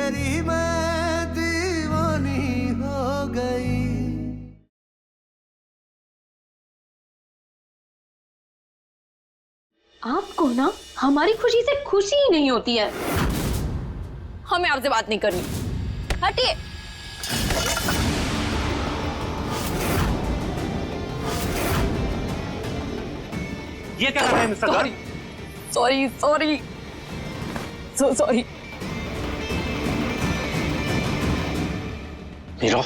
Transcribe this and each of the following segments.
तेरी मैं दीवानी हो गई। आपको ना हमारी खुशी से खुशी ही नहीं होती है। हमें आपसे बात नहीं करनी, हटिए। ये क्या कर रहे हैं mister Garg? Sorry sorry so sorry. Meera,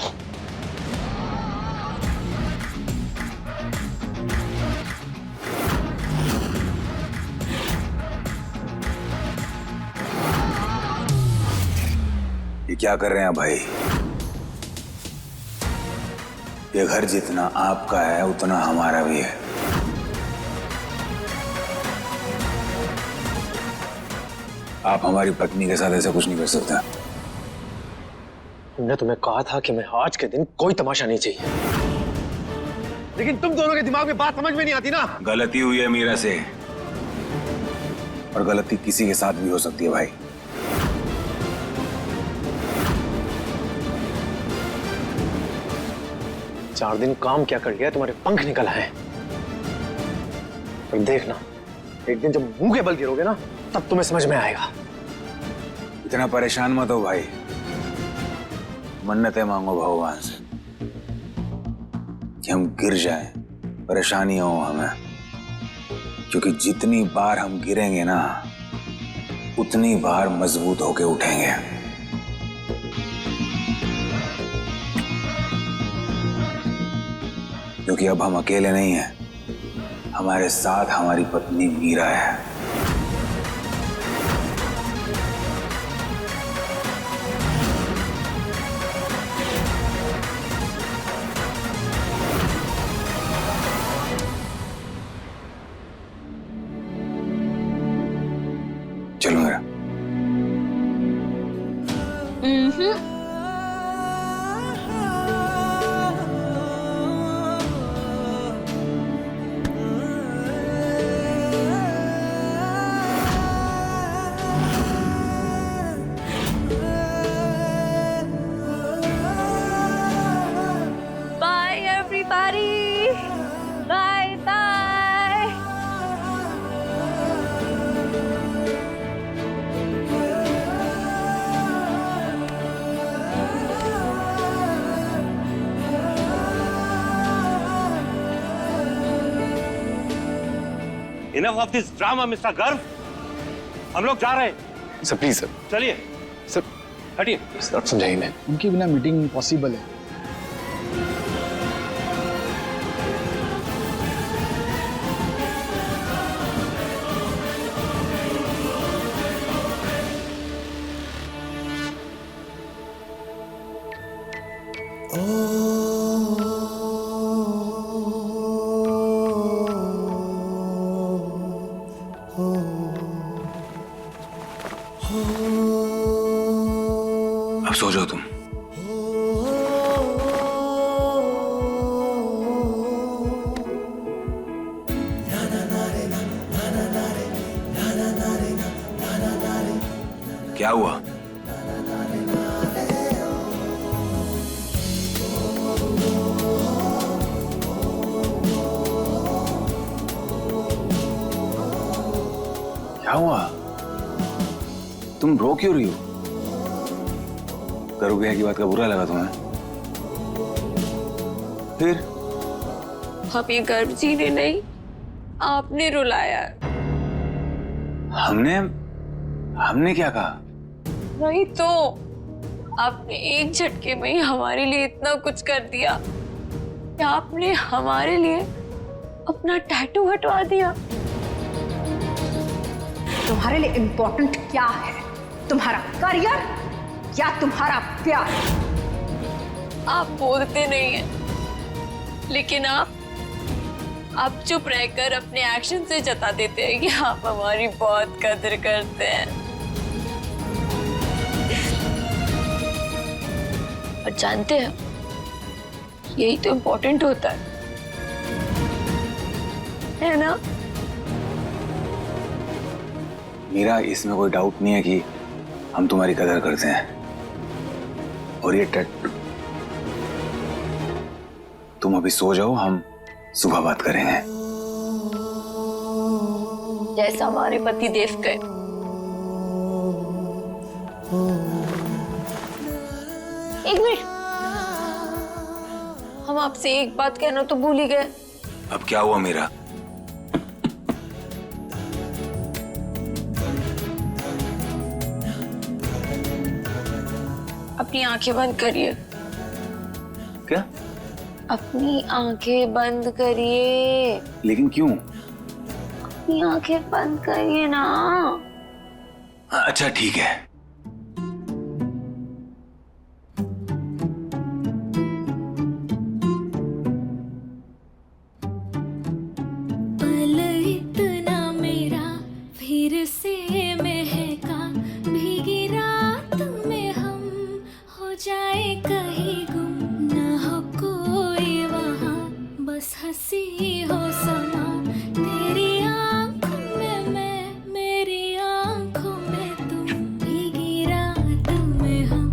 ये क्या कर रहे हैं भाई? ये घर जितना आपका है उतना हमारा भी है। आप हमारी पत्नी के साथ ऐसा कुछ नहीं कर सकते। हमने तुम्हें कहा था कि मैं आज के दिन कोई तमाशा नहीं चाहिए, लेकिन तुम दोनों के दिमाग में बात समझ में नहीं आती ना। गलती हुई है मीरा से, और गलती किसी के साथ भी हो सकती है भाई। चार दिन काम क्या कर लिया, तुम्हारे पंख निकल आए। पर देखना, एक दिन जब मुंह के बल गिरोगे ना, तब तुम्हें समझ में आएगा। इतना परेशान मत हो भाई, मन्नतें मांगो भगवान से कि हम गिर जाएं, परेशानी हो हमें। क्योंकि जितनी बार हम गिरेंगे ना, उतनी बार मजबूत होके उठेंगे। क्योंकि अब हम अकेले नहीं हैं, हमारे साथ हमारी पत्नी मीरा है। चलो मेरा। Bye everybody, bye bye. Enough of this drama mister Garg, हम लोग जा रहे हैं। Sir please sir. चलिए सर हटिए। सर समझाइए मैं, उनके बिना मीटिंग इम्पॉसिबल है। अब सो जाओ तुम। क्या हुआ? क्या हुआ? तुम रो क्यों रही हो? करू भैया की बात का बुरा लगा तुम्हें? फिर? हम ये गर्व जी ने नहीं, आपने रुलाया। हमने क्या कहा? वही तो, आपने एक झटके में ही हमारे लिए इतना कुछ कर दिया कि आपने हमारे लिए अपना टैटू हटवा दिया। तुम्हारे लिए इंपॉर्टेंट क्या है? तुम्हारा करियर या तुम्हारा प्यार? आप बोलते नहीं हैं, लेकिन आप चुप रहकर अपने एक्शन से जता देते हैं कि आप हमारी बहुत कदर करते हैं। और जानते हैं, यही तो इम्पोर्टेंट होता है ना? मीरा, इसमें कोई डाउट नहीं है कि हम तुम्हारी कदर करते हैं। और ये तुम अभी सो जाओ, हम सुबह बात करेंगे। जैसा हमारे पति देव कहे। एक मिनट, हम आपसे एक बात कहना तो भूल ही गए। अब क्या हुआ मीरा? अपनी आंखें बंद करिए। क्या? अपनी आंखें बंद करिए। लेकिन क्यों? अपनी आंखें बंद करिए ना। अच्छा ठीक है। पल इतना मेरा फिर से महका, भीगी रात में हम हो जाए कहीं गुम, न हो कोई वहाँ, बस हंसी हो समा, तेरी आंखों में मैं, मेरी आंखों में तुम, भीगी रात में हम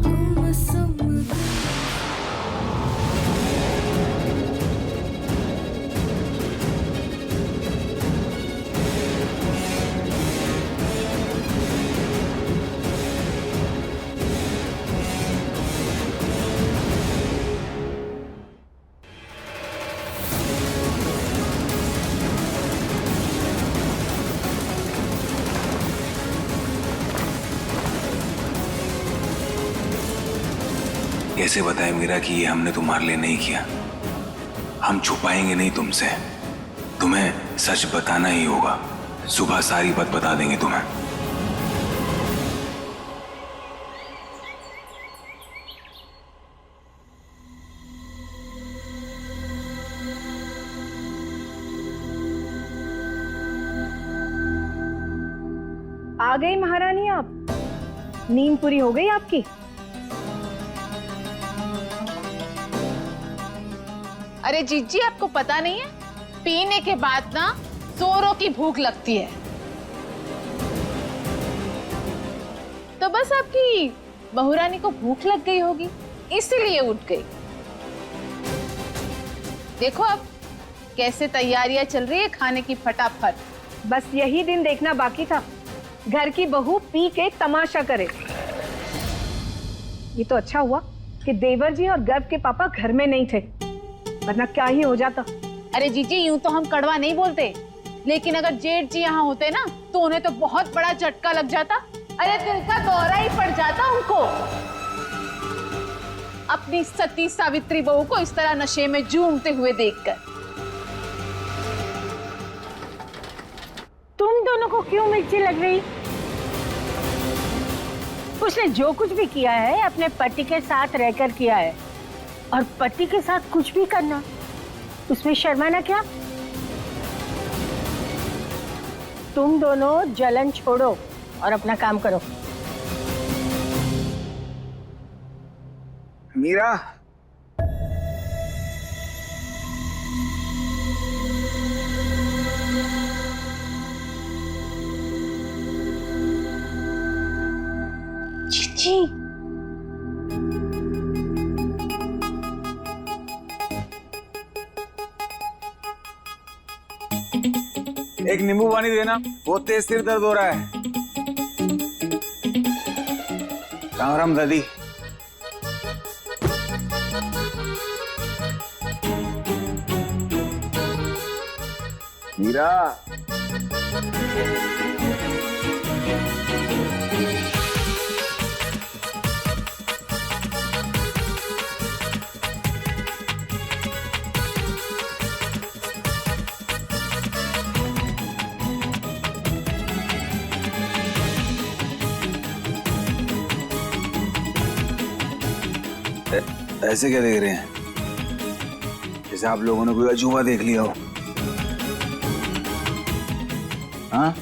गुमसुम। कैसे बताएं मीरा कि ये हमने तुम्हारे लिए नहीं किया? हम छुपाएंगे नहीं तुमसे, तुम्हें सच बताना ही होगा। सुबह सारी बात बता देंगे तुम्हें। आ गई महारानी आप? नींद पूरी हो गई आपकी? अरे जीजी, आपको पता नहीं है, पीने के बाद ना जोरों की भूख लगती है। तो बस आपकी बहुरानी को भूख लग गई होगी, इसीलिए उठ गई। देखो अब कैसे तैयारियां चल रही है खाने की फटाफट। बस यही दिन देखना बाकी था, घर की बहू पी के तमाशा करे। ये तो अच्छा हुआ कि देवर जी और गर्व के पापा घर में नहीं थे, वरना क्या ही हो जाता। अरे जीजी, यूं तो हम कड़वा नहीं बोलते, लेकिन अगर जेठ जी यहाँ होते ना तो उन्हें तो बहुत बड़ा झटका लग जाता। अरे दिल का दौरा ही पड़ जाता उनको, अपनी सती सावित्री बहू को इस तरह नशे में झूमते हुए देखकर। तुम दोनों को क्यों मिर्ची लग रही? उसने जो कुछ भी किया है अपने पति के साथ रहकर किया है, और पति के साथ कुछ भी करना उसमें शर्माना क्या? तुम दोनों जलन छोड़ो और अपना काम करो। मीरा, जीजी, एक नींबू पानी देना, बहुत तेज सिर दर्द हो रहा है। राम राम दादी। मीरा, ऐसे क्या देख रहे हैं? जैसे आप लोगों ने कोई अजूबा देख लिया हो। हाँ?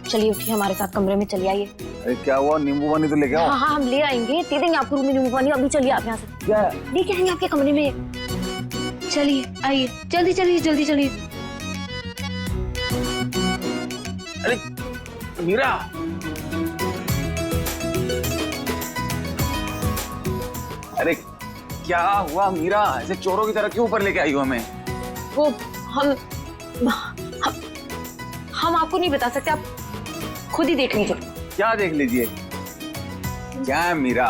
चलिए उठिए, हमारे साथ कमरे में चलिए आइए। अरे क्या हुआ? नींबू पानी तो लेके आओ। हाँ हाँ, हम ले आएंगे, दे देंगे आपको रूम में नींबू पानी। अभी चलिए आप यहाँ से, क्या? लेके आएंगे आपके कमरे में। चलिए आइए, जल्दी चलिए, जल्दी चलिए। अरे मीरा, अरे क्या हुआ मीरा? ऐसे चोरों की तरह क्यों ऊपर लेके आई हो हमें? वो हम आपको नहीं बता सकते, आप खुद ही देख लीजिए। क्या देख लीजिए? क्या है मीरा?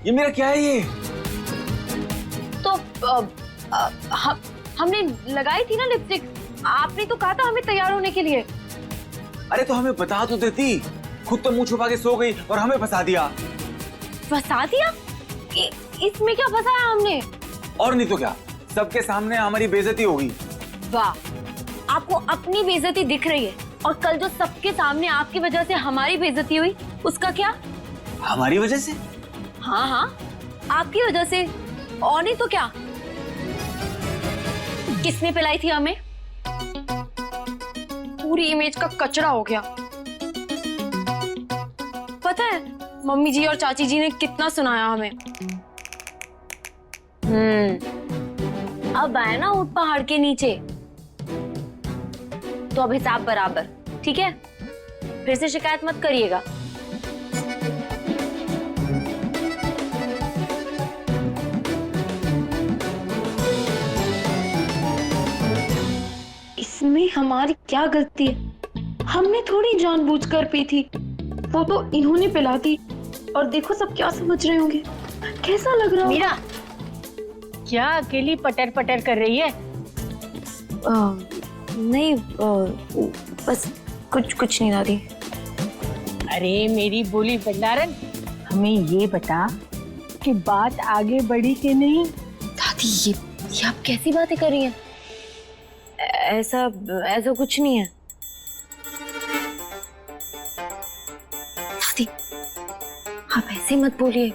ये मेरा क्या है ये? तो हमने लगाई थी ना लिपस्टिक, आपने तो कहा था हमें तैयार होने के लिए। अरे तो हमें बता तो देती, खुद तो मुंह छुपा के सो गई और हमें फंसा दिया। फंसा दिया? इसमें क्या फंसाया हमने? और नहीं तो क्या, सबके सामने हमारी बेइज्जती होगी। वाह, आपको अपनी बेइज्जती दिख रही है, और कल जो सबके सामने आपकी वजह से हमारी बेइज्जती हुई, उसका क्या? हमारी वजह से? हाँ हाँ, आपकी वजह से, और नहीं तो क्या। किसने पिलाई थी हमें? पूरी इमेज का कचरा हो गया। पता है मम्मी जी और चाची जी ने कितना सुनाया हमें। अब आए ना ऊंट पहाड़ के नीचे, तो अब हिसाब बराबर, ठीक है? फिर से शिकायत मत करिएगा। इसमें हमारी क्या गलती है? हमने थोड़ी जानबूझकर पी थी, वो तो इन्होंने पिला दी। और देखो सब क्या समझ रहे होंगे, कैसा लग रहा है? मीरा, क्या अकेली पटर पटर कर रही है? नहीं, बस कुछ नहीं दादी। अरे मेरी बोली भंडारन, हमें ये बता कि बात आगे बढ़ी कि नहीं? दादी ये आप कैसी बातें कर रही हैं? ऐसा कुछ नहीं है दादी, आप ऐसे मत बोलिए,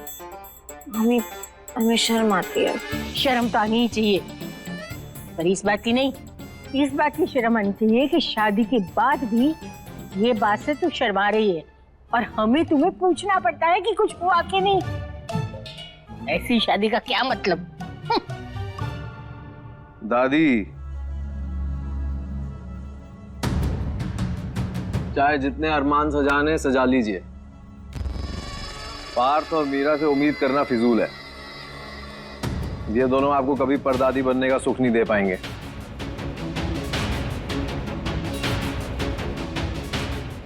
हमें शर्म आती है। शर्म तो आनी ही चाहिए, पर इस बात की नहीं, इस बात की शर्म आनी चाहिए कि शादी के बाद भी ये बात से तू शर्मा रही है, और हमें तुम्हें पूछना पड़ता है कि कुछ हुआ कि नहीं। ऐसी शादी का क्या मतलब? दादी, चाहे जितने अरमान सजाने सजा लीजिए, पार्थ और मीरा से उम्मीद करना फिजूल है। ये दोनों आपको कभी परदादी बनने का सुख नहीं दे पाएंगे।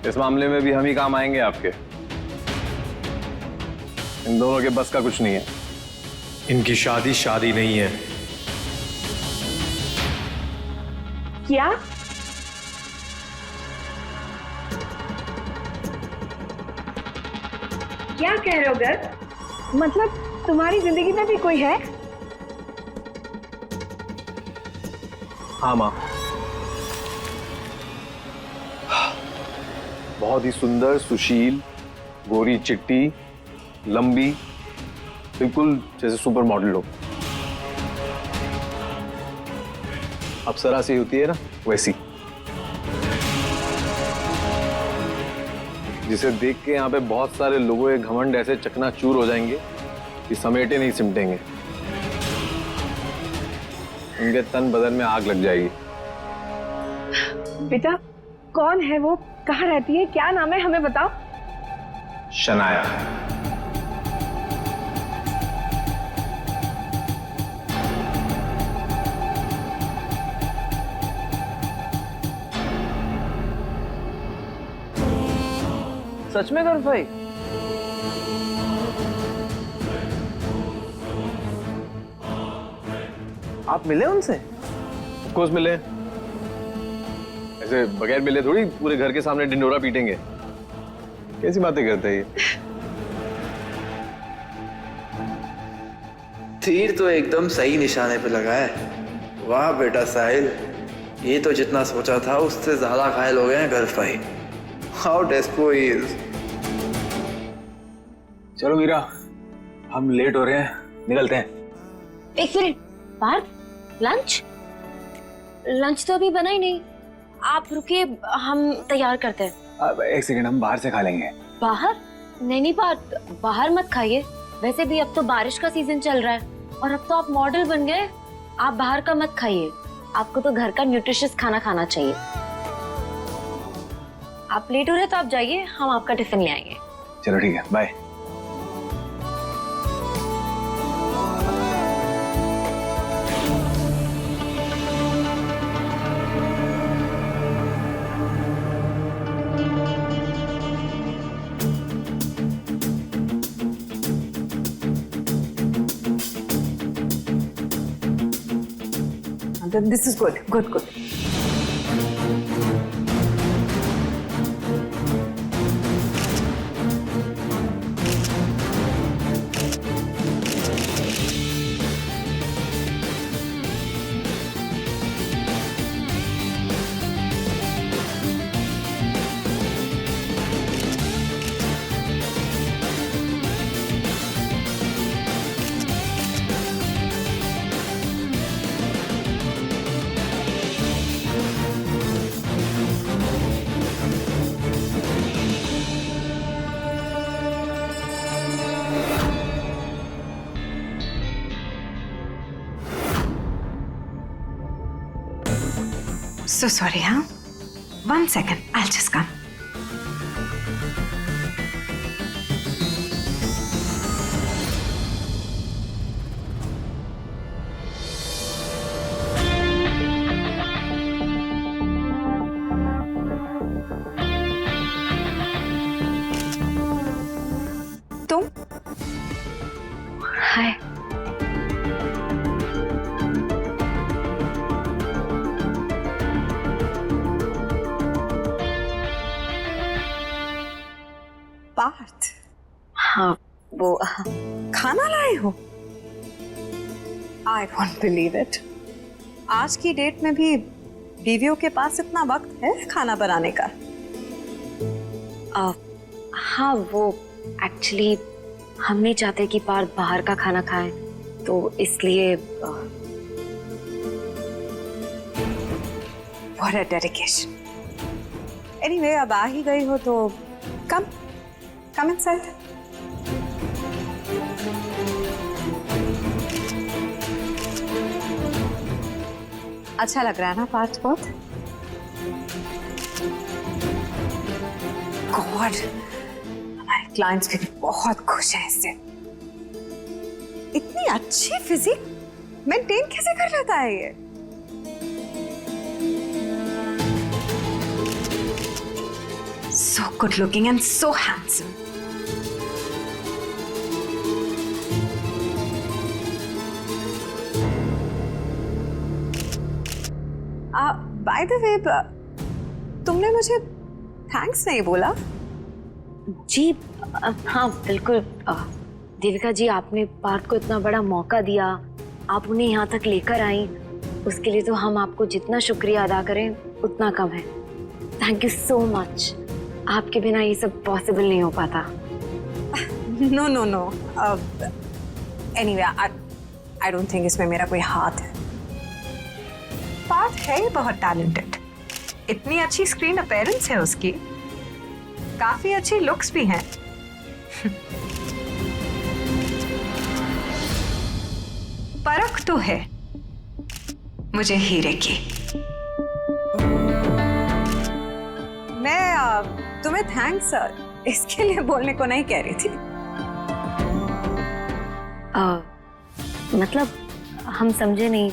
इस मामले में भी हम ही काम आएंगे आपके। इन दोनों के बस का कुछ नहीं है। इनकी शादी नहीं है। क्या? क्या कह रहे हो गर्ग? मतलब तुम्हारी जिंदगी में भी कोई है? हाँ माँ, बहुत ही सुंदर, सुशील, गोरी चिट्टी, लंबी, बिल्कुल जैसे सुपर मॉडल लोग। अप्सरा सी होती है ना, वैसी, जिसे देख के यहाँ पे बहुत सारे लोगों के घमंड ऐसे चकनाचूर हो जाएंगे कि समेटे नहीं सिमटेंगे। उनके तन बदन में आग लग जाएगी। बेटा, कौन है वो? कहाँ रहती है? क्या नाम है? हमें बताओ। शनाया। सच में गर्व भाई? आप मिले उनसे? ऑफ कोर्स मिले। ऐसे बगैर मिले थोड़ी पूरे घर के सामने ढिंडोरा पीटेंगे। कैसी बातें करते हैं ये? तीर तो एकदम सही निशाने पे लगा है। वाह बेटा साहिल, ये तो जितना सोचा था उससे ज्यादा घायल हो गए हैं गर्व भाई। How despo he is. चलो मीरा, हम लेट हो रहे हैं, निकलते हैं। एक मिनट पार्थ, लंच तो अभी बना ही नहीं। आप रुकिए, हम तैयार करते हैं। अब एक सेकंड, हम बाहर से खा लेंगे। बाहर? नहीं बाहर मत खाइए। वैसे भी अब तो बारिश का सीजन चल रहा है और अब तो आप मॉडल बन गए। आप बाहर का मत खाइए, आपको तो घर का न्यूट्रिशियस खाना खाना चाहिए। आप लेट हो रहे तो आप जाइए, हम आपका टिफिन ले आएंगे। चलो ठीक है, bye. This is good. Good. So sorry, huh? 1 second, I'll just come. तुम? हाय। पार्थ, हाँ वो खाना लाए हो? I won't believe it. आज की डेट में भी बीवियों के पास इतना वक्त है खाना बनाने का? हाँ वो एक्चुअली हम नहीं चाहते कि पार्थ बाहर का खाना खाए, तो इसलिए What a dedication. Anyway, अब आ ही गई हो तो come inside. अच्छा लग रहा है ना पार्थ बहुत? गॉड, हमारे क्लाइंट्स भी बहुत खुश हैं इससे। इतनी अच्छी फिजिक मेंटेन कैसे कर लेता है ये? So good looking and so handsome. By the way, तुमने मुझे थैंक्स नहीं बोला? जी हाँ बिल्कुल। देविका जी, आपने पार्थ को इतना बड़ा मौका दिया, आप उन्हें यहाँ तक लेकर आई, उसके लिए तो हम आपको जितना शुक्रिया अदा करें उतना कम है। Thank you so much. आपके बिना ये सब पॉसिबल नहीं हो पाता। No. Anyway, I don't think इसमें मेरा कोई हाथ है। पार्थ है बहुत टैलेंटेड, इतनी अच्छी स्क्रीन अपीयरेंस है उसकी, काफी अच्छी लुक्स भी हैं। परख तो है मुझे हीरे की। मैं तुम्हें थैंक्स इसके लिए बोलने को नहीं कह रही थी। मतलब हम समझे नहीं,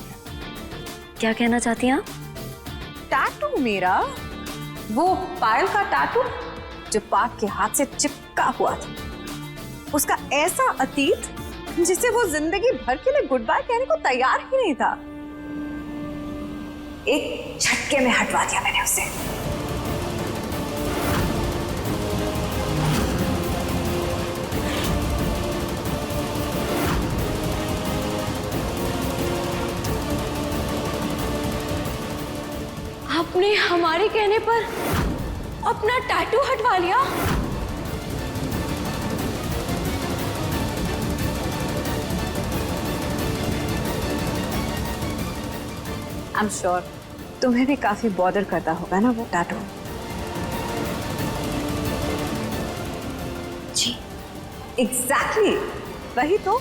क्या कहना चाहती हैं आप? टैटू मेरा, वो पायल का टैटू जो पार्थ के हाथ से चिपका हुआ था, उसका ऐसा अतीत जिसे वो जिंदगी भर के लिए गुड बाय कहने को तैयार ही नहीं था, एक झटके में हटवा दिया मैंने उसे। आपने हमारे कहने पर अपना टैटू हटवा लिया? आई एम श्योर तुम्हें भी काफी बॉदर करता होगा ना वो टैटू। जी। एग्जैक्टली वही तो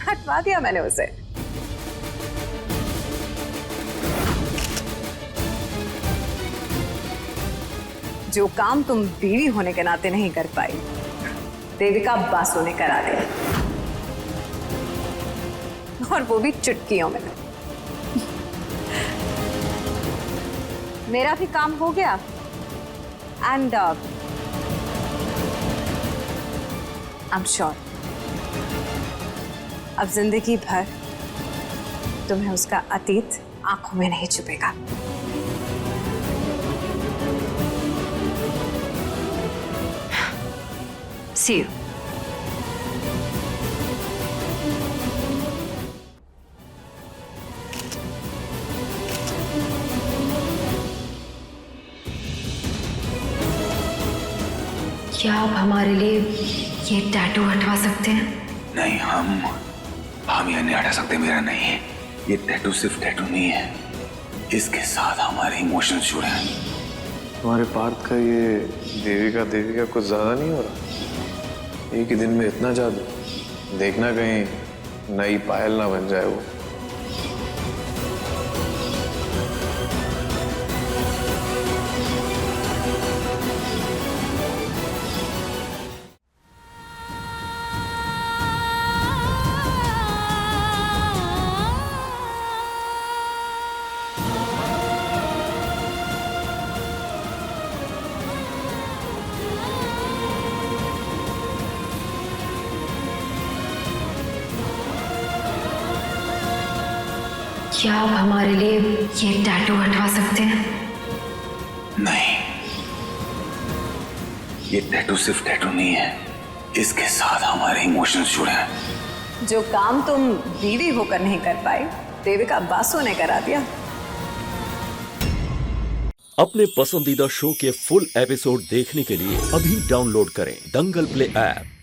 हटवा दिया मैंने उसे। जो काम तुम बीवी होने के नाते नहीं कर पाई, देविका बासु ने करा दिया, और वो भी चुटकियों में। मेरा भी काम हो गया एंड आई एम श्योर अब जिंदगी भर तुम्हें उसका अतीत आंखों में नहीं छुपेगा। See you. क्या आप हमारे लिए ये टैटू हटवा सकते हैं? नहीं, हम ये नहीं हटा सकते। मेरा नहीं है ये टैटू, सिर्फ टैटू नहीं है, इसके साथ हमारे इमोशंस जुड़े हैं। तुम्हारे पार्थ का ये देविका कुछ ज्यादा नहीं हो रहा? एक ही दिन में इतना जादू, देखना कहीं नई पायल ना बन जाए वो। क्या आप हमारे लिए ये टैटू हटवा सकते हैं? नहीं, ये टैटू सिर्फ टैटू नहीं है, इसके साथ हमारे इमोशंस जुड़े हैं। जो काम तुम बीवी होकर नहीं कर पाई, देविका बासु ने करा दिया। अपने पसंदीदा शो के फुल एपिसोड देखने के लिए अभी डाउनलोड करें दंगल प्ले ऐप।